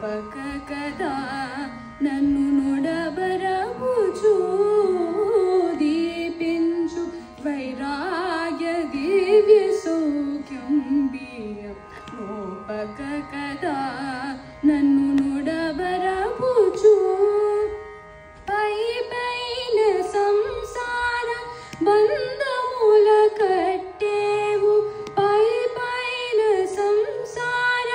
కదా నన్ను నొడబరముచు దీపించు వైరాగ్య దివ్య సౌఖ్యం నోపక కదా నన్ను నొడబరముచు పై పైన సంసార బంధముల కట్టేవు పై పైన సంసార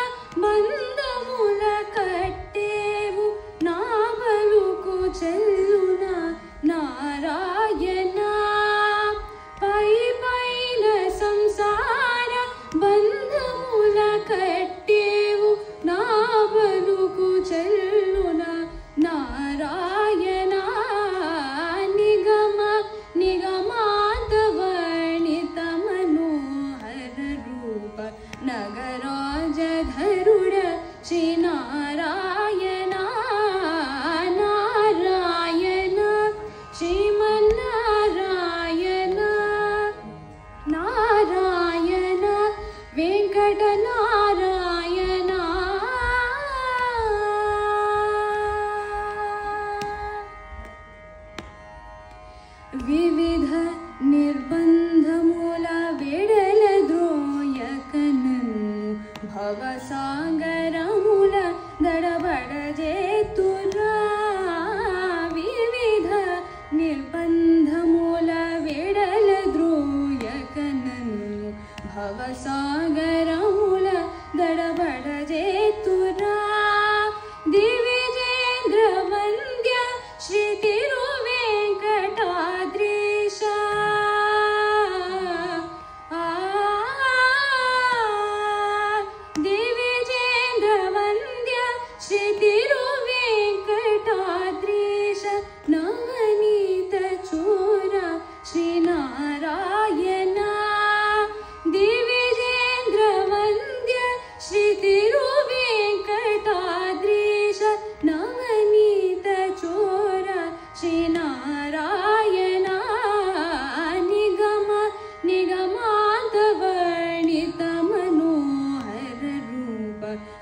బంధముల కట్టేవు నా బలుకు చెల్లున నారాయణ పై పైన సంసార బంధముల కట్టేవు నా బలుకు చెల్లున నారాయణ నిగమ నిగమాంతవర్ణిత మనోహర రూప నగరాజధరుడ శ్రీ నారాయణ నారాయణ శ్రీమన్నారాయణ నారాయణ వెంకటనారాయణ వివిధ నిర్బంధముల వెడలద్రోయకనన్ను భవసాగరముల దడబడజేతురా వివిధ నిర్బంధముల వెడలద్రోయకనన్ను భవసాగరముల దడబడజేతురా దివిజేంద్ర వంద్య శ్రీ తిరువేంకటాద్రీశ దివిజేంద్ర వంద్య శ్రీ తిరువేంకటాద్రీశ నవనీత చోర శ్రీ నారాయణ దివిజేంద్ర వంద్య శ్రీ తిరువేంకటాద్రీశ నవనీత చోర శ్రీ నారాయణ నిగమ నిగమాంతవర్ణిత మనోహర రూప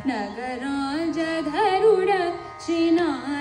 నగరాజధరుడ శ్రీ నారాయణ